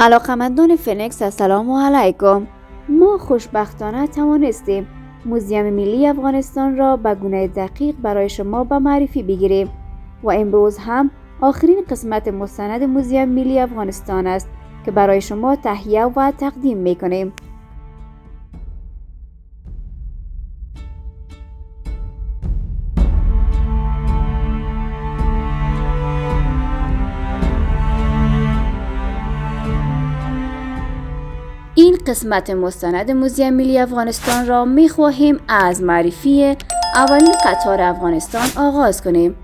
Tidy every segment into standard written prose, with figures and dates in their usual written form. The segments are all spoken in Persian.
علاقمندان فنکس السلام علیکم. ما خوشبختانه توانستیم موزیم ملی افغانستان را به گونه دقیق برای شما به معرفی بگیریم و امروز هم آخرین قسمت مستند موزیم ملی افغانستان است که برای شما تهیه و تقدیم می‌کنیم. این قسمت مستند موزیم ملی افغانستان را می خواهیم از معرفی اولین قطار افغانستان آغاز کنیم.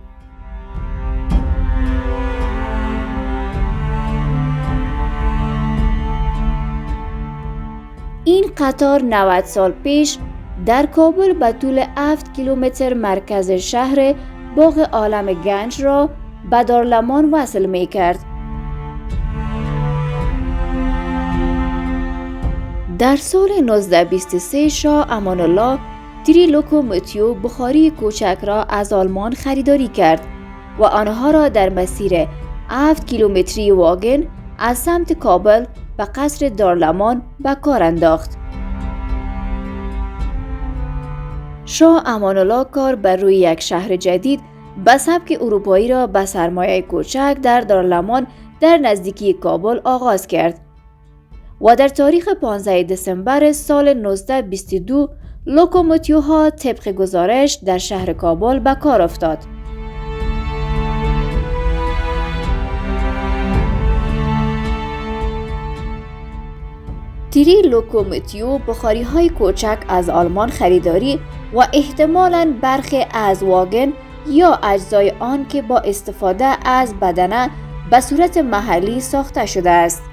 این قطار 90 سال پیش در کابل به طول 7 کیلومتر مرکز شهر باغ عالم گنج را به دارالمان وصل می کرد. در سال 1923 شاه امان الله 3 لوکوموتیو بخاری کوچک را از آلمان خریداری کرد و آنها را در مسیر 7 کیلومتری واگن از سمت کابل به قصر دارالمان به کار انداخت. شاه امان الله کار بر روی یک شهر جدید به سبک اروپایی را به سرمایه کوچک در دارالمان در نزدیکی کابل آغاز کرد و در تاریخ 15 دسامبر سال 1922 لوکوموتیوها طبق گزارش در شهر کابل به کار افتاد. تری لوکوموتیو بخاری های کوچک از آلمان خریداری و احتمالاً برخی از واگن یا اجزای آن که با استفاده از بدنه به صورت محلی ساخته شده است.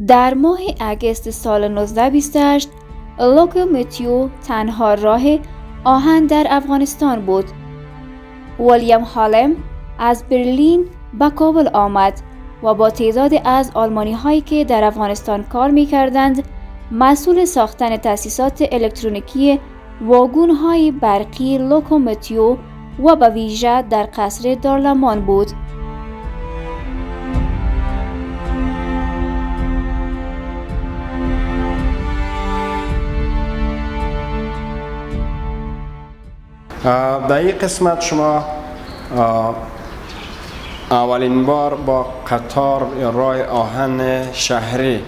در ماه اگست سال 1928 لوکوموتیو تنها راه آهن در افغانستان بود. ویلیام هالم از برلین به کابل آمد و با تعدادی از آلمانی هایی که در افغانستان کار می کردند مسئول ساختن تاسیسات الکترونیکی واگن های برقی لوکوموتیو و به ویژه در قصر دارالمان بود. در این قسمت شما اولین بار با قطار راه آهن شهری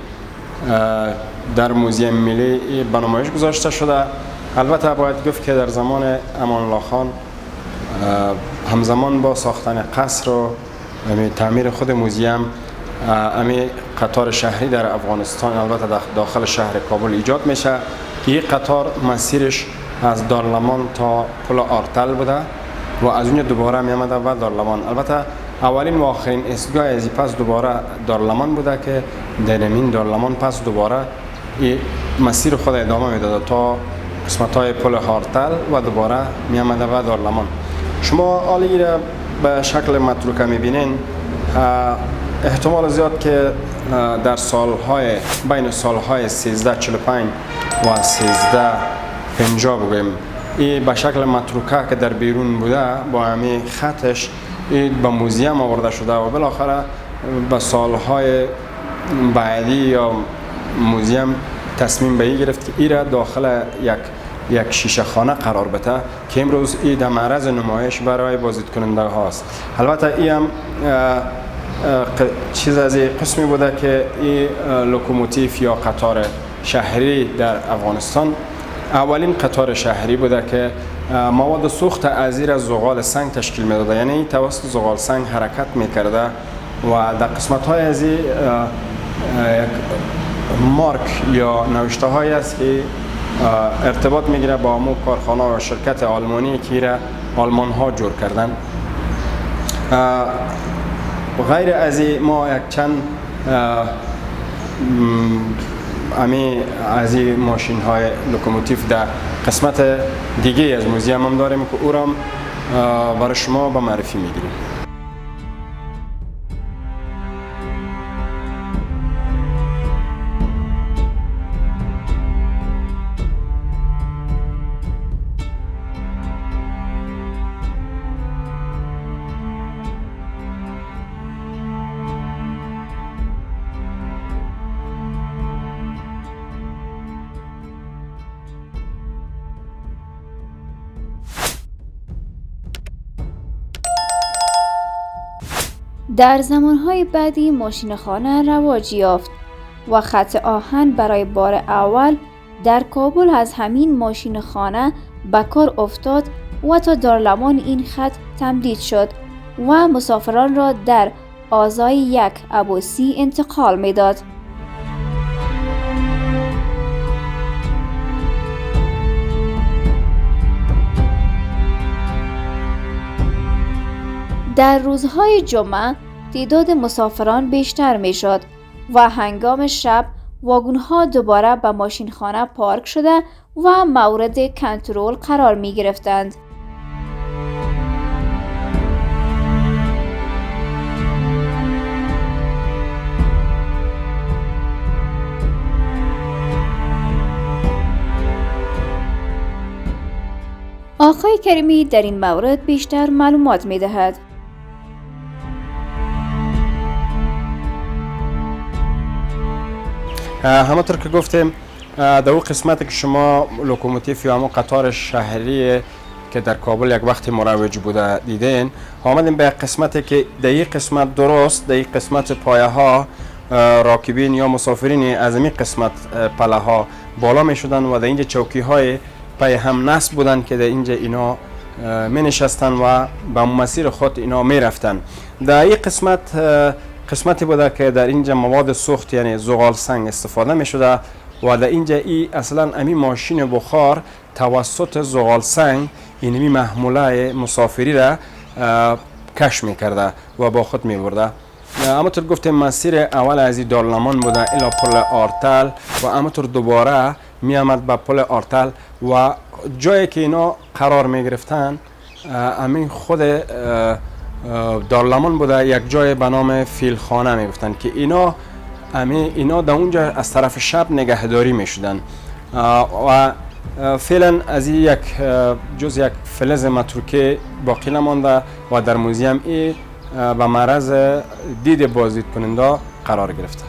در موزیم ملی به نمایش گذاشته شده. البته باید گفت که در زمان امان الله خان همزمان با ساختن قصر و تعمیر خود موزیم قطار شهری در افغانستان البته داخل شهر کابل ایجاد میشه که این قطار مسیرش از دارالمان تا پل آرتل بوده و از اونجا دوباره می آمده و دارالمان. البته اولین و آخرین ایستگاه از پس دوباره دارالمان بوده که در این دارالمان پس دوباره این مسیر خود ادامه میداده تا قسمت های پل آرتل و دوباره می آمده و دارالمان. شما حالی را به شکل متروکه می بینین. احتمال زیاد که در سالهای بین سالهای 1345 و 1350 بگویم این به شکل متروکه که در بیرون بوده با همین خطش به موزیم آورده شده و بالاخره به سالهای بعدی یا موزیم تصمیم به این گرفت که این را داخل یک شیشه خانه قرار بده که امروز این در معرض نمایش برای بازدید کننده هاست. البته این هم چیز از این قسمی بوده که این لوکوموتیو یا قطار شهری در افغانستان اولین قطار شهری بوده که مواد سوخت از زیر زغال سنگ تشکیل میداده، یعنی توسط زغال سنگ حرکت میکرده و در قسمت های از این مارک یا نوشته هایی است که ارتباط میگیره با امو کارخانه و شرکت آلمانی که را آلمان ها جور کردن. غیر از این ما یک چند از این ماشین های لوکوموتیو در قسمت دیگه از موزیم هم داریم که او را برای شما به معرفی میگیریم. در زمانهای بعدی ماشین خانه رواج یافت و خط آهن برای بار اول در کابل از همین ماشین خانه به کار افتاد و تا دارالمان این خط تمدید شد و مسافران را در آزای یک عباسی انتقال می‌داد. در روزهای جمعه تعداد مسافران بیشتر می‌شد و هنگام شب واگن‌ها دوباره به ماشینخانه پارک شده و مورد کنترل قرار می‌گرفتند. آقای کریمی در این مورد بیشتر معلومات می‌دهد. همونطور که گفتیم در اون قسمتی که شما لوکوموتیو یا همون قطار شهری که در کابل یک وقتی مروج بوده دیدین، آمدیم به قسمتی که در این قسمت درست در این قسمت پایه ها راکبین یا مسافرین از این قسمت پله ها بالا می شدن و در اینجا چوکی های پای هم نصب بودن که در اینجا اینا می نشستن و به مسیر خود اینا می رفتن. در این قسمتی بوده که در اینجا مواد سوخت یعنی زغال سنگ استفاده می شده و در اینجا اصلا امی ماشین بخار توسط زغال سنگ اینمی محموله مسافری را کش می کرده و با خود می برده. همونطور گفتیم مسیر اول از این دارالمان بوده الی پل آرتل و همونطور دوباره می آمد به پل آرتل و جایی که اینا قرار می گرفتن همین خود دارالمان بوده، یک جای به نام فیلخانه می گفتن که اینا در اونجا از طرف شب نگهداری می شدن و فعلا از یک جز یک فلز متروکه باقی نمانده و در موزیم به معرض دید بازدید کننده قرار گرفته.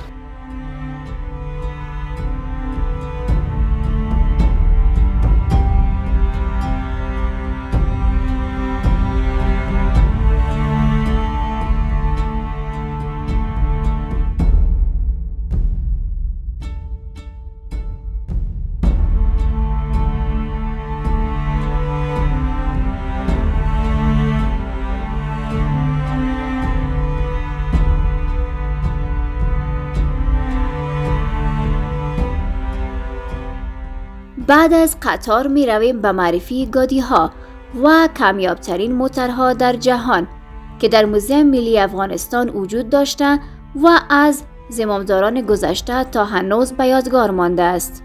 بعد از قطار می رویم به معرفی گادی ها و کمیابترین موترها در جهان که در موزیم ملی افغانستان وجود داشته و از زمامداران گذشته تا هنوز به یادگار مانده است.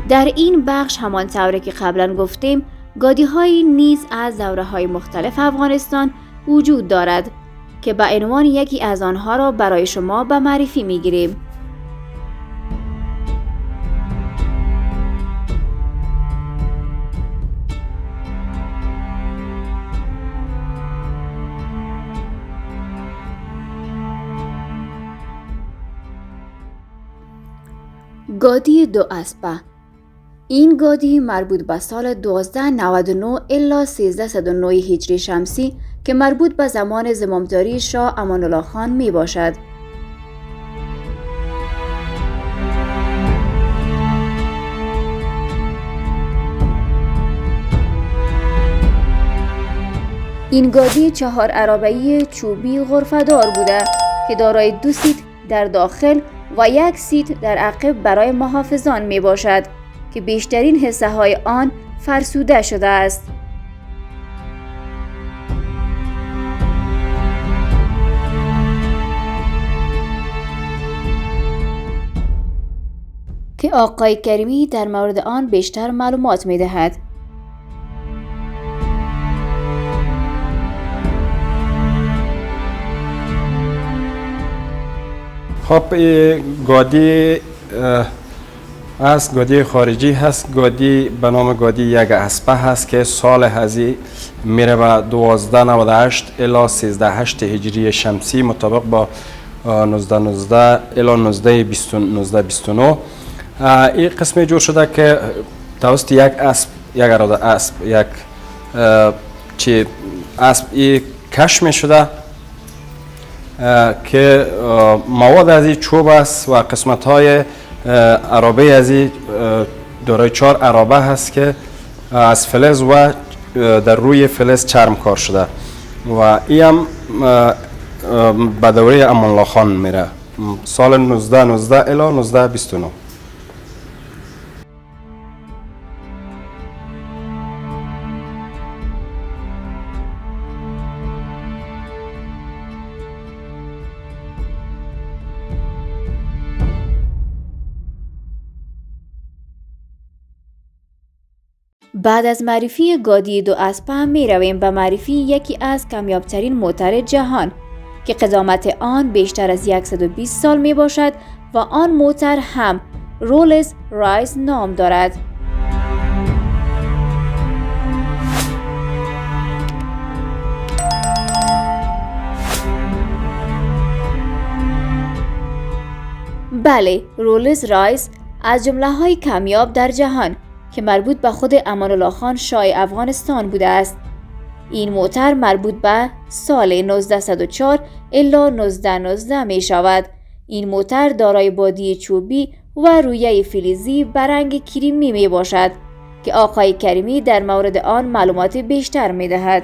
در این بخش همان طوری که قبلا گفتیم گادی هایی نیز از دوره های مختلف افغانستان وجود دارد که به عنوان یکی از آنها را برای شما به معرفی می‌گیریم. گادی دو اسبه. این گادی مربوط به سال 1299 الی 1309 هجری شمسی که مربوط به زمان زمامداری شاه امان الله خان می باشد. این گادی 4 عربه‌ای چوبی غرفه‌دار بوده که دارای 2 سیت در داخل و 1 سیت در عقب برای محافظان می باشد که بیشترین حصه های آن فرسوده شده است. که آقای کریمی در مورد آن بیشتر معلومات می دهد. خب گادی است، گادی خارجی هست. گادی به نام گادی یک اسبه هست که سال هزی میره به 1298 الی 1308 هجری شمسی مطابق با 1919 الی 1929. این قسمه جور شده که توسط یک اسب یک اراده اسب، یک چی اسب ای کش می شده که مواد از این چوب است و قسمت های عرابه از این دارای 4 عرابه هست که از فلز و در روی فلز چرم کار شده و ای هم به دوره امان الله خان میره سال 1919 الی 1929. بعد از معرفی گادی 2 اسب هم می رویم به معرفی یکی از کمیابترین موتر جهان که قدامت آن بیشتر از 120 سال می باشد و آن موتر هم رولز رایس نام دارد. بله، رولز رایس از جمله‌های کمیاب در جهان که مربوط به خود امان الله خان شاه افغانستان بوده است. این موتر مربوط به سال 1904 الی 1919 می شود. این موتر دارای بادی چوبی و رویه فلزی به رنگ کریمی می باشد که آقای کریمی در مورد آن معلومات بیشتر می دهد.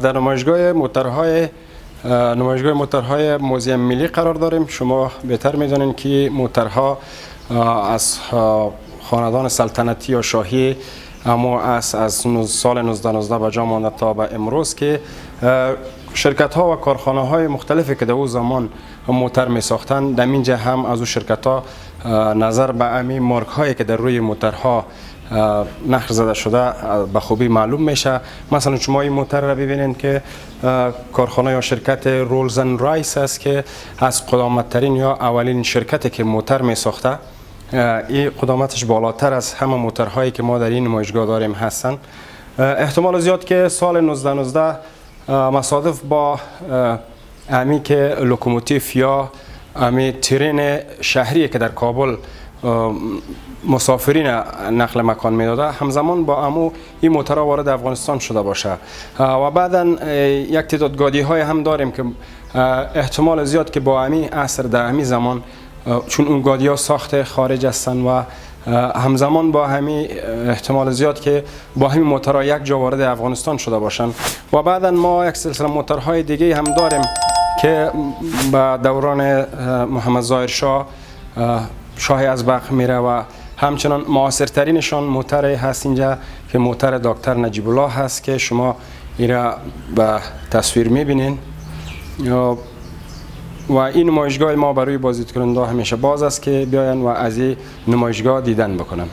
در نمایشگاه موترهای موزیم ملی قرار داریم. شما بهتر می‌دانید که موترها از خاندان سلطنتی یا شاهی اما از سال 1919 به جا مانده تا به امروز که شرکت ها و کارخانه های مختلفی که در او زمان موتر می ساختند در اینجا هم از او شرکت ها نظر به امی مارک هایی که در روی موترها نقش زده شده به خوبی معلوم میشه. مثلا شما این موتر را ببینید که کارخانه یا شرکت رولزن رایس است که از قدامتترین یا اولین شرکتی که موتر می ساخته. این قدامتش بالاتر از همه موترهایی که ما در این نمایشگاه داریم هستند. احتمال زیاد که سال 1919 مصادف با امی که لوکوموتیف یا امی ترین شهری که در کابل مسافرین نقل مکان میداده همزمان با امو این موترها وارد افغانستان شده باشه و بعدا یک تعداد گادی های هم داریم که احتمال زیاد که با امی عصر در امی زمان چون اون گادی ها ساخت خارج هستن و همزمان با همین احتمال زیاد که با همین موترها یک جا وارد افغانستان شده باشند و بعدا ما یک سلسله موترهای دیگه هم داریم که به دوران محمد ظاهر شاه ازبق میره و همچنان معاصرترینشان موتر هست اینجا که موتر دکتر نجیب الله هست که شما ایرا به تصویر میبینین و این نمایشگاه ما برای بازدیدکننده همیشه باز است که بیاین و از این نمایشگاه دیدن بکنن.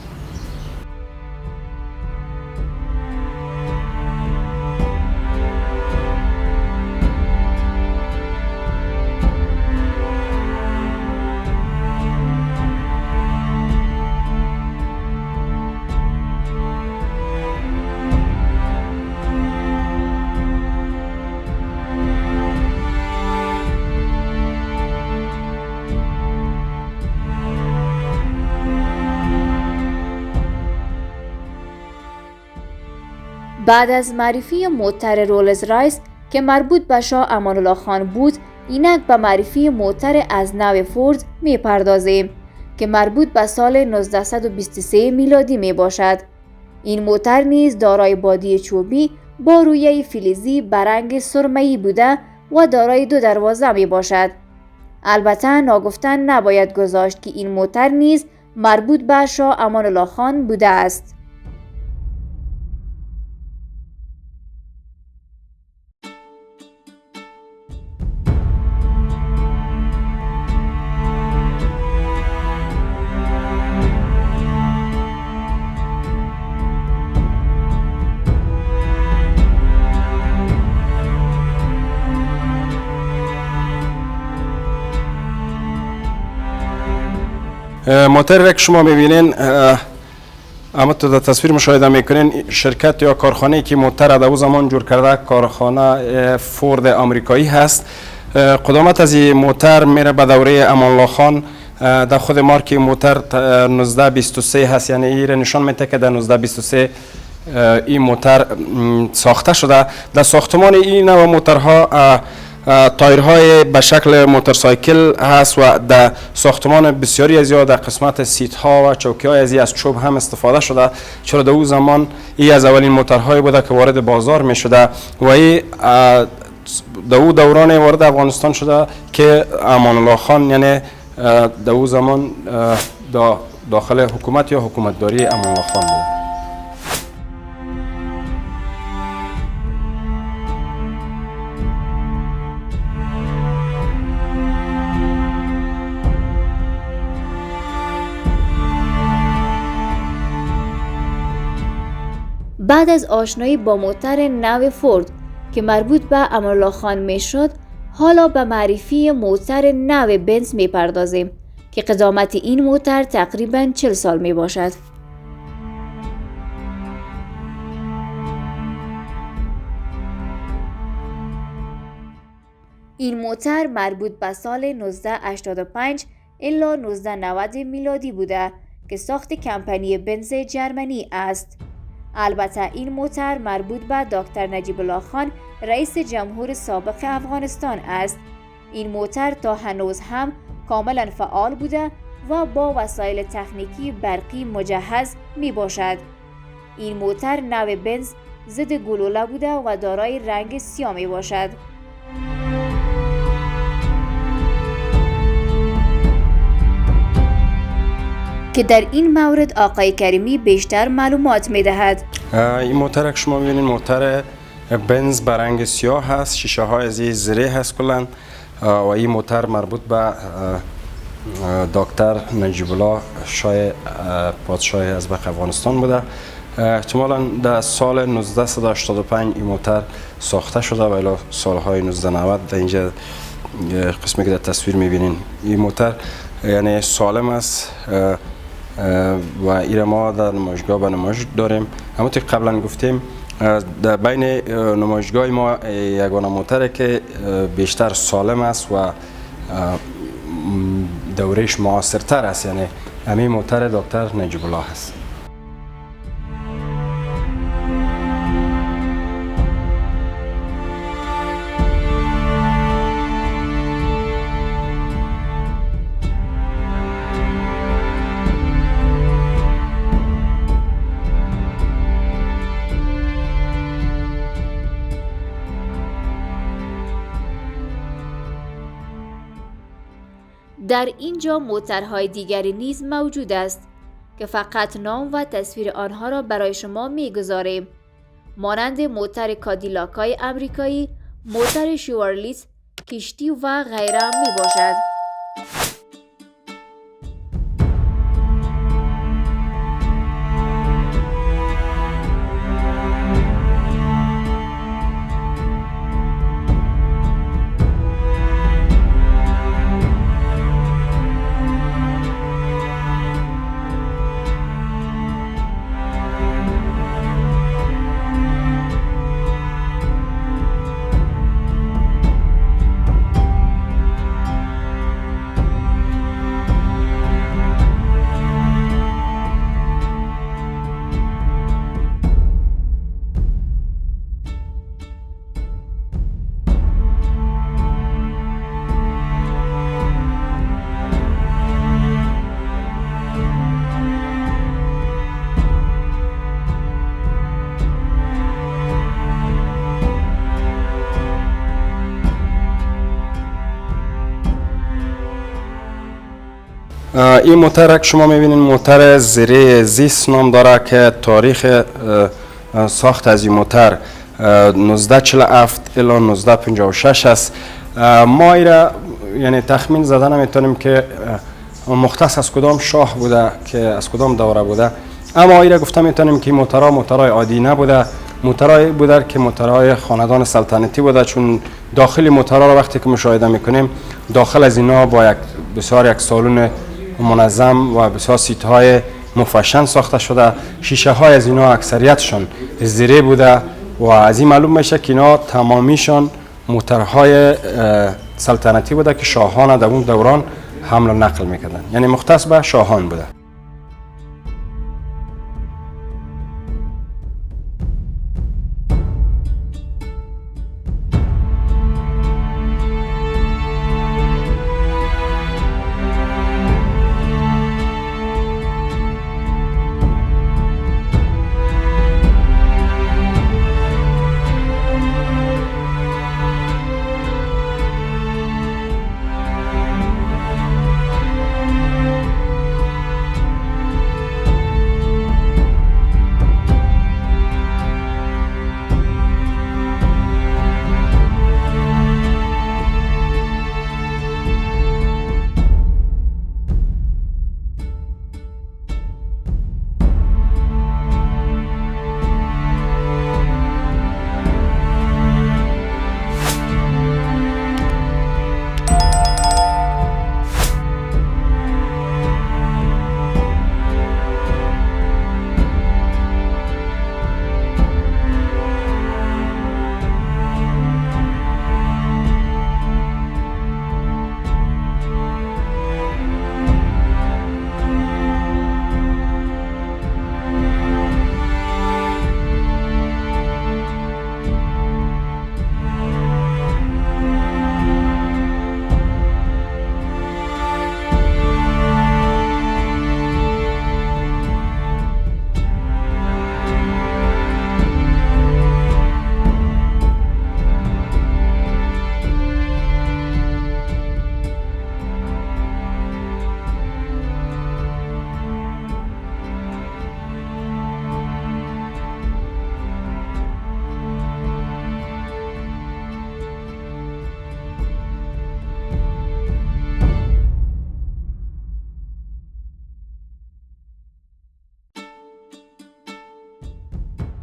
بعد از معرفی موتر رولز رایس که مربوط به شاه امان الله خان بود، اینک به معرفی موتر از نوع فورد می پردازیم که مربوط به سال 1923 میلادی می باشد. این موتر نیز دارای بادی چوبی با رویه فلزی به رنگ سرمه‌ای بوده و دارای 2 دروازه می باشد. البته ناگفتن نباید گذاشت که این موتر نیز مربوط به شاه امان الله خان بوده است. موتر که شما میبینین اما تو در تصویر مشاهده میکنین شرکت یا کارخانه که موتر در او زمان جور کرده کارخانه فورد آمریکایی هست. قدامت از این موتر میره به دوره امان الله خان. در خود مارک موتر 1923 هست، یعنی این نشان میده که در 1923 این موتر ساخته شده. در ساختمان این نوع موترها تایرهای به شکل موتورسایکل هست و در ساختمان بسیاری از در قسمت سیت ها و چوکی های از چوب هم استفاده شده، چرا در او زمان این از اولین موترهای بوده که وارد بازار می شده و این در او دوران وارد افغانستان شده که امان الله خان یعنی در او زمان داخل حکومت یا حکومتداری امان الله خان بوده. بعد از آشنایی با موتر نو فورد که مربوط به امان الله خان میشد، حالا به معرفی موتر نو بنز میپردازیم که قدامت این موتر تقریباً 40 سال می باشد. این موتر مربوط به سال 1985 الی 1990 میلادی بوده که ساخت کمپانی بنز جرمنی است. البته این موتر مربوط به دکتر نجیب الله خان رئیس جمهور سابق افغانستان است. این موتر تا هنوز هم کاملا فعال بوده و با وسایل تکنیکی برقی مجهز می باشد. این موتر نو بنز ضد گلوله بوده و دارای رنگ سیاه می باشد. که در این مورد آقای کریمی بیشتر معلومات می دهد. این موتر که شما می‌بینید موتر بنز به رنگ سیاه هست، شیشه های از زره هست کلا و این موتر مربوط به دکتر نجیب الله شاه پادشاه ازبق افغانستان بوده. احتمالاً در سال 1985 این موتر ساخته شده و الی سالهای 1990 در اینجا قسمی که در تصویر می‌بینین این موتر یعنی سالم است و این ما در نمایشگاه به نمایش داریم. اما که قبلا گفتیم در بین نمایشگاه ما یگانه موتره که بیشتر سالم است و دورهش معاصرتر است، یعنی همین موتر دکتر نجیب الله است. در اینجا موترهای دیگری نیز موجود است که فقط نام و تصویر آنها را برای شما می‌گذاریم، مانند موتر کادیلاک‌های آمریکایی، موتر شوارلیت، کشتی و غیره میباشد. این موتر که شما میبینید موتر زره زیس نام داره که تاریخ ساخت از این موتر 1947 الی 1956 است. ما ایره یعنی تخمین زدن میتونیم که مختص از کدام شاه بوده که از کدام دوره بوده، اما ایره گفته میتونیم که موترهای عادی نبوده، موترهای بوده که موترهای خاندان سلطنتی بوده، چون داخل موترها را وقتی که مشاهده میکنیم داخل از اینا با بسیار یک سالن منظم و بسیار سیت های مفشن ساخته شده. شیشه های از اینا اکثریتشون زیره بوده و از این معلوم میشه که اینا تمامیشان موترهای سلطنتی بوده که شاهان در اون دوران حمل و نقل میکردن، یعنی مختص به شاهان بوده.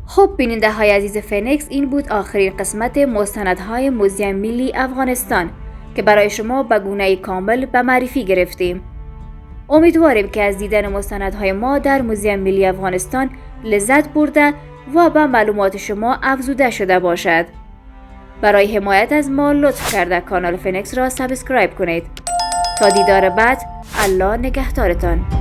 خب بیننده های عزیز فنکس، این بود آخرین قسمت مستندهای موزیم ملی افغانستان که برای شما به گونه کامل به معرفی گرفتیم. امیدواریم که از دیدن مستندهای ما در موزیم ملی افغانستان لذت برده و به معلومات شما افزوده شده باشد. برای حمایت از ما لطف کرده کانال فنکس را سابسکرایب کنید. تا دیدار بعد، الله نگهدارتان.